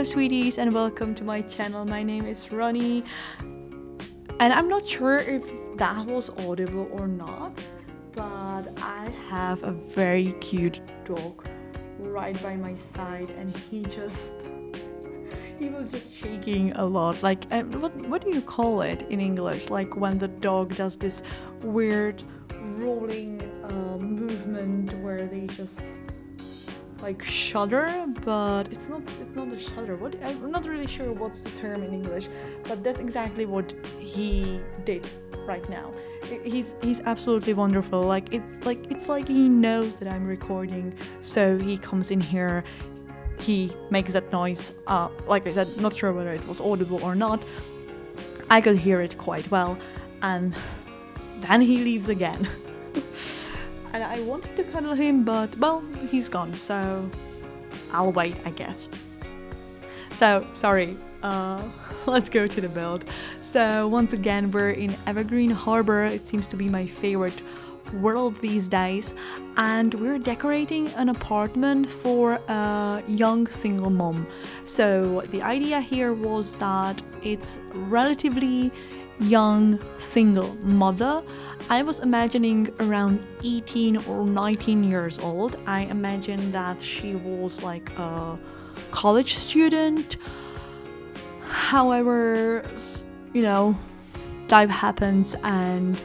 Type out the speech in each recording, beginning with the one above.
sweeties, and welcome to my channel. My name is Ronnie, and I'm not sure if that was audible or not, but I have a very cute dog right by my side, and he was just shaking a lot. Like, what do you call it in English? Like when the dog does this weird rolling movement where they just like shudder, but it's not a shudder. I'm not really sure what's the term in English, but that's exactly what he did right now. He's absolutely wonderful. Like it's like he knows that I'm recording, so he comes in here, he makes that noise. Like I said, not sure whether it was audible or not. I could hear it quite well, and then he leaves again. And I wanted to cuddle him, but well, he's gone, so I'll wait, I guess. So, sorry, let's go to the build. So, once again, we're in Evergreen Harbor. It seems to be my favorite world these days, and we're decorating an apartment for a young single mom. So, the idea here was that it's relatively young single mother. I was imagining around 18 or 19 years old. I imagine that she was like a college student. However, life happens and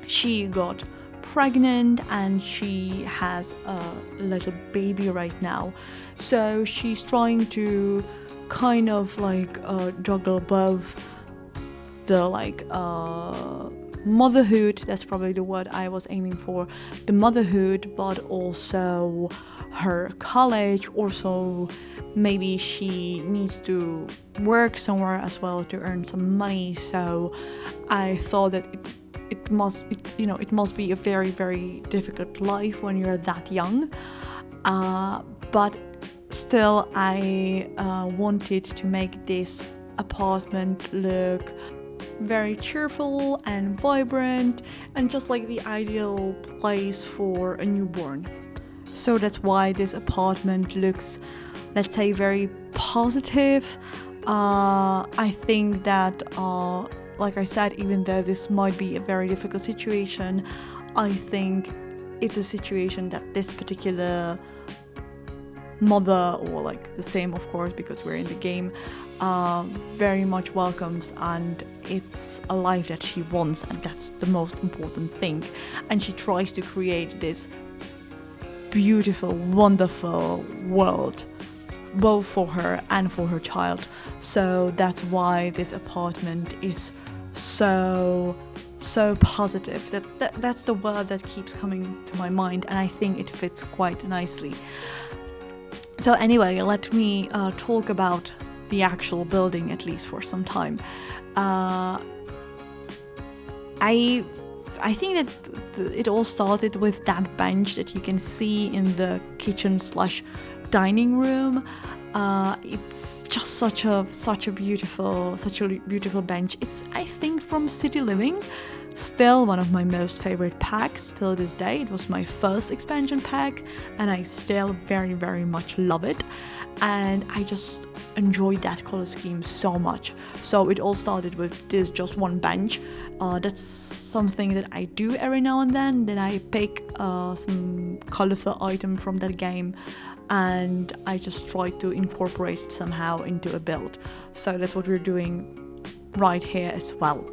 she got pregnant and she has a little baby right now. So she's trying to kind of like juggle both the motherhood, that's probably the word I was aiming for, the motherhood, but also her college. Also, maybe she needs to work somewhere as well to earn some money. So I thought that it must be a very, very difficult life when you're that young, but still I wanted to make this apartment look very cheerful and vibrant and just like the ideal place for a newborn. So that's why this apartment looks, let's say, very positive. I think that like I said, even though this might be a very difficult situation, I think it's a situation that this particular mother, or like the same of course because we're in the game, very much welcomes, and it's a life that she wants, and that's the most important thing. And she tries to create this beautiful, wonderful world both for her and for her child. So that's why this apartment is so positive. That's the word that keeps coming to my mind, and I think it fits quite nicely. So anyway, let me talk about the actual building at least for some time. I think that it all started with that bench that you can see in the kitchen / dining room. It's just such a beautiful bench. It's, I think, from City Living. Still one of my most favorite packs till this day. It was my first expansion pack and I still very, very much love it, and I just enjoyed that color scheme so much. So it all started with this just one bench. That's something that I do every now and then I pick some colorful item from that game and I just try to incorporate it somehow into a build. So that's what we're doing right here as well.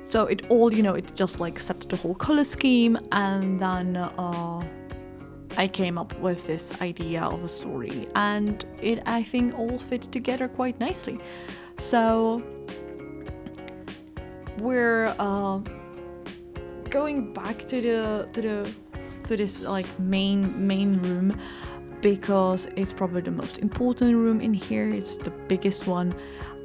So it all, it just like set the whole color scheme, and then I came up with this idea of a story, and it, I think, all fit together quite nicely. So we're going back to this like main room, because it's probably the most important room in here. It's the biggest one,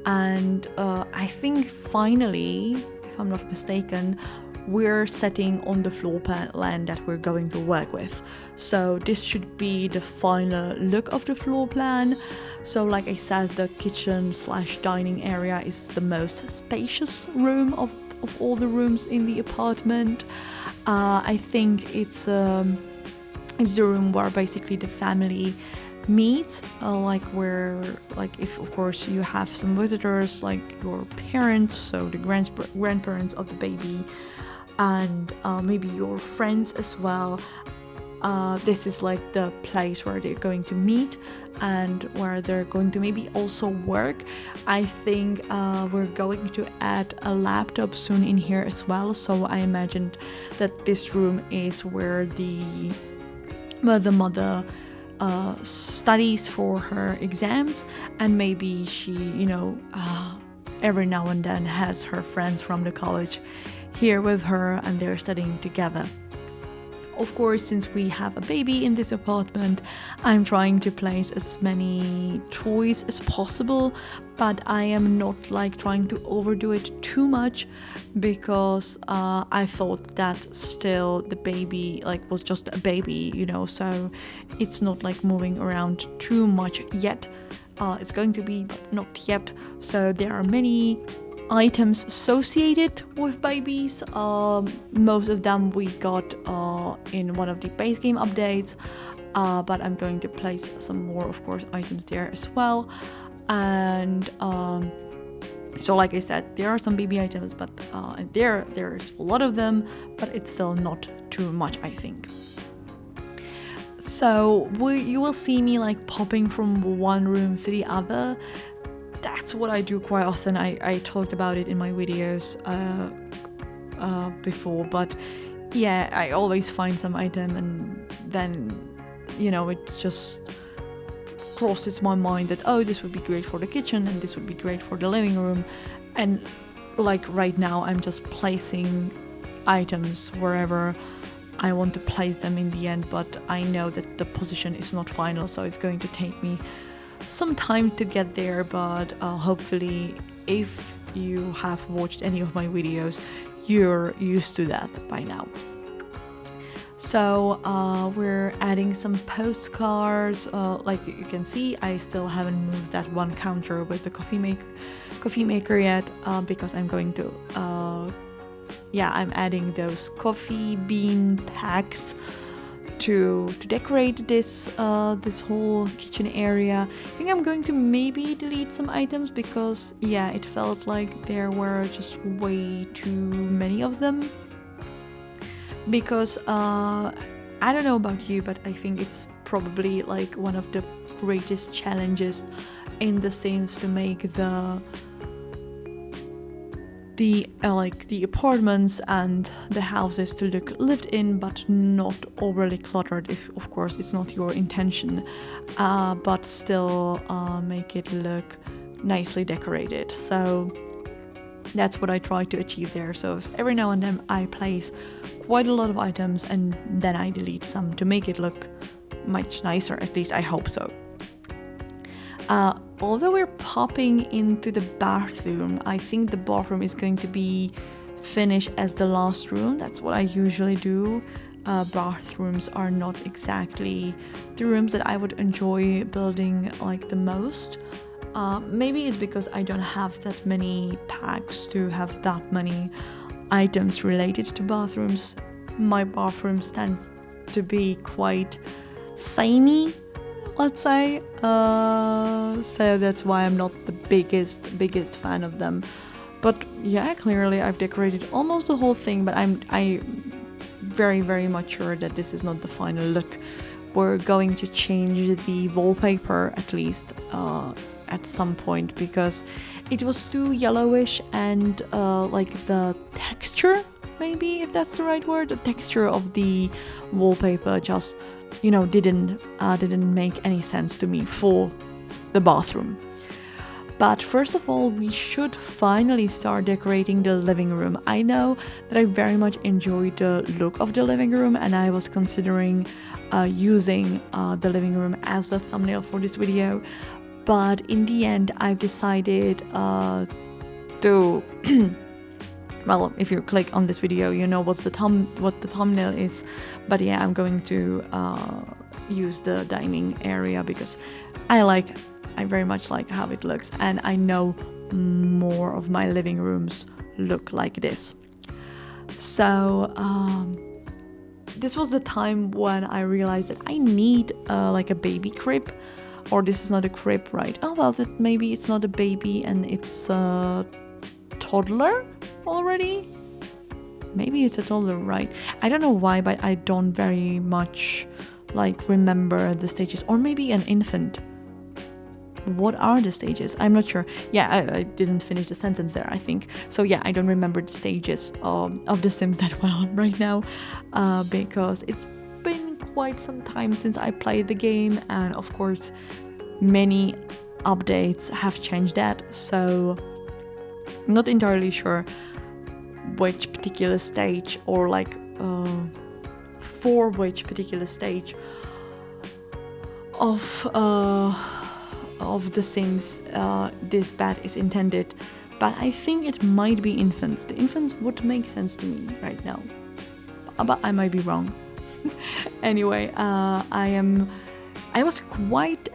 and I think finally, if I'm not mistaken, we're setting on the floor plan that we're going to work with. So this should be the final look of the floor plan. So like I said, the kitchen / dining area is the most spacious room of all the rooms in the apartment. I think it's the room where basically the family meet, like where, like if of course you have some visitors like your parents, so the grandparents of the baby, and maybe your friends as well. This is like the place where they're going to meet and where they're going to maybe also work. I think we're going to add a laptop soon in here as well, so I imagined that this room is where the mother studies for her exams, and maybe she, every now and then has her friends from the college here with her and they're studying together. Of course, since we have a baby in this apartment, I'm trying to place as many toys as possible, but I am not like trying to overdo it too much, because I thought that still the baby like was just a baby, so it's not like moving around too much yet. It's going to be, but not yet. So there are many items associated with babies. Most of them we got in one of the base game updates, but I'm going to place some more, of course, items there as well. And so like I said, there are some baby items, but there's a lot of them, but it's still not too much, I think. So you will see me like popping from one room to the other. That's what I do quite often. I talked about it in my videos before, but yeah, I always find some item and then, it just crosses my mind that, oh, this would be great for the kitchen and this would be great for the living room. And like right now, I'm just placing items wherever I want to place them in the end, but I know that the position is not final, so it's going to take me some time to get there, but hopefully if you have watched any of my videos, you're used to that by now. So we're adding some postcards. Like you can see, I still haven't moved that one counter with the coffee maker yet, because I'm going to I'm adding those coffee bean packs to decorate this whole kitchen area. I think I'm going to maybe delete some items because it felt like there were just way too many of them. Because I don't know about you, but I think it's probably like one of the greatest challenges in The Sims to make the apartments and the houses to look lived in, but not overly cluttered, if of course it's not your intention, but still make it look nicely decorated. So that's what I try to achieve there. So every now and then I place quite a lot of items and then I delete some to make it look much nicer, at least I hope so. Although we're popping into the bathroom, I think the bathroom is going to be finished as the last room. That's what I usually do. Bathrooms are not exactly the rooms that I would enjoy building like the most. Maybe it's because I don't have that many packs to have that many items related to bathrooms. My bathrooms tend to be quite samey, let's say, so that's why I'm not the biggest fan of them. But yeah, clearly I've decorated almost the whole thing, but I'm very, very much sure that this is not the final look. We're going to change the wallpaper at least at some point, because it was too yellowish, and like the texture, maybe if that's the right word, the texture of the wallpaper just didn't make any sense to me for the bathroom. But first of all, we should finally start decorating the living room. I know that I very much enjoy the look of the living room, and I was considering using the living room as a thumbnail for this video, but in the end I've decided to well, if you click on this video, you know what the thumbnail is. But yeah, I'm going to use the dining area because I very much like how it looks, and I know more of my living rooms look like this. So this was the time when I realized that I need like a baby crib. Or this is not a crib, right? Oh well, that maybe it's not a baby and it's a toddler already. Maybe it's a toddler, right? I don't know why, but I don't very much like remember the stages. Or maybe an infant. What are the stages? I'm not sure. Yeah, I didn't finish the sentence there, I think. So yeah, I don't remember the stages of The Sims that well right now, because it's been quite some time since I played the game, and of course many updates have changed that, so I'm not entirely sure which particular stage, or like for which particular stage of The Sims this bed is intended, but I think it might be infants. The infants would make sense to me right now, but I might be wrong. Anyway, I was quite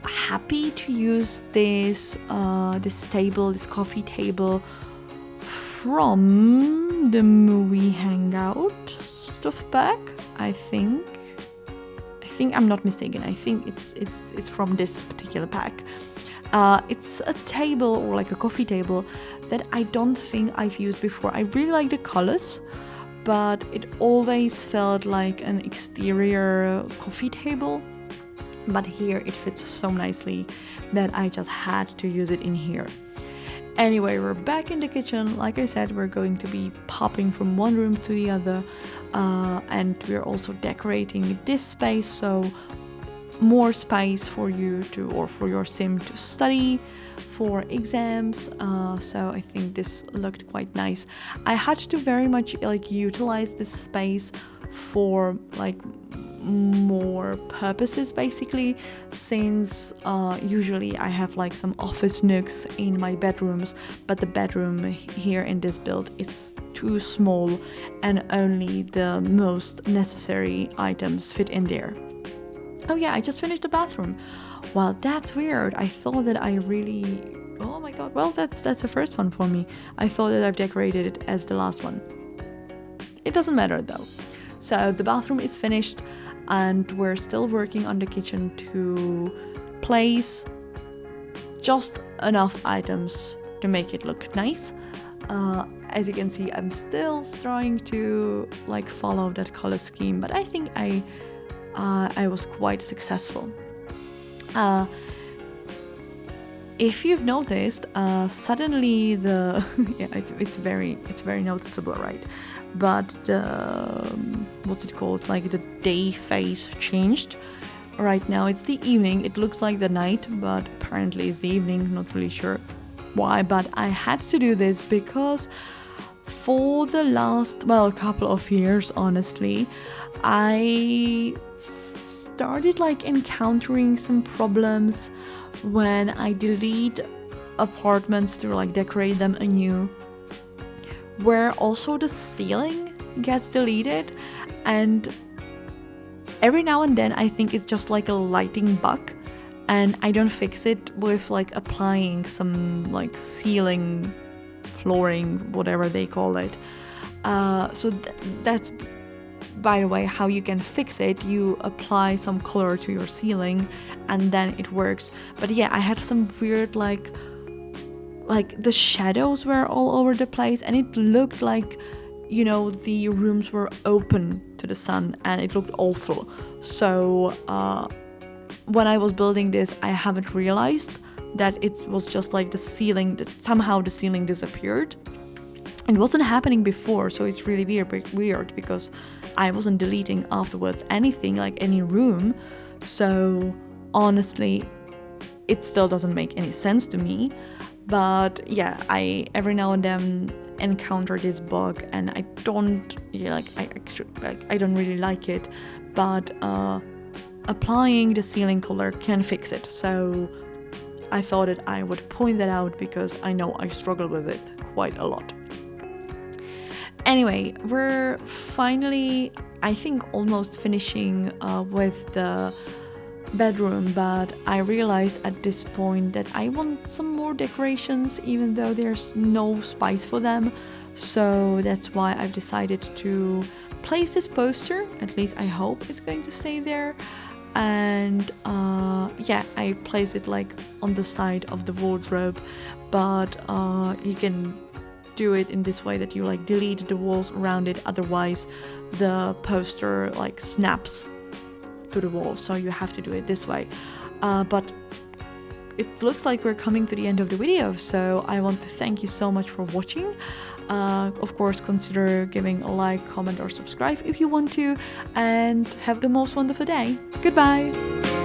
happy to use this coffee table from the movie Hangout stuff pack. I think I'm not mistaken. I think it's from this particular pack. It's a table, or like a coffee table, that I don't think I've used before. I really like the colors, but it always felt like an exterior coffee table. But here it fits so nicely that I just had to use it in here. Anyway, we're back in the kitchen. Like I said, we're going to be popping from one room to the other, and we're also decorating this space, so more space for you to, or for your sim to study for exams. So I think this looked quite nice. I had to very much like utilize this space for like more purposes, basically, since usually I have like some office nooks in my bedrooms, but the bedroom here in this build is too small and only the most necessary items fit in there. Oh yeah, I just finished the bathroom. Well, that's weird. I thought that I really... Oh my god, well that's the first one for me. I thought that I've decorated it as the last one. It doesn't matter though. So the bathroom is finished, and we're still working on the kitchen to place just enough items to make it look nice. As you can see, I'm still trying to like follow that color scheme, but I think I was quite successful. If you've noticed, suddenly the yeah, it's very noticeable, right? But the what's it called? Like the day phase changed. Right now it's the evening. It looks like the night, but apparently it's the evening. Not really sure why, but I had to do this because for the last couple of years, honestly, I started like encountering some problems when I delete apartments to like decorate them anew, where also the ceiling gets deleted, and every now and then I think it's just like a lighting bug, and I don't fix it with like applying some like ceiling flooring, whatever they call it. So that's, by the way, how you can fix it. You apply some color to your ceiling and then it works. But yeah, I had some weird like the shadows were all over the place, and it looked like, you know, the rooms were open to the sun, and it looked awful. So when I was building this, I haven't realized that it was just like the ceiling, that somehow the ceiling disappeared. It wasn't happening before, so it's really weird because I wasn't deleting afterwards anything, like any room. So honestly, it still doesn't make any sense to me. But yeah, I every now and then encounter this bug, and I don't I don't really like it. But applying the ceiling color can fix it. So I thought that I would point that out because I know I struggle with it quite a lot. Anyway, we're finally, I think, almost finishing with the bedroom, but I realized at this point that I want some more decorations, even though there's no space for them. So that's why I've decided to place this poster. At least I hope it's going to stay there. and yeah, I place it like on the side of the wardrobe, but you can do it in this way that you like delete the walls around it, otherwise the poster like snaps to the wall, so you have to do it this way. But it looks like we're coming to the end of the video, so I want to thank you so much for watching. Of course, consider giving a like, comment or subscribe if you want to, and have the most wonderful day. Goodbye!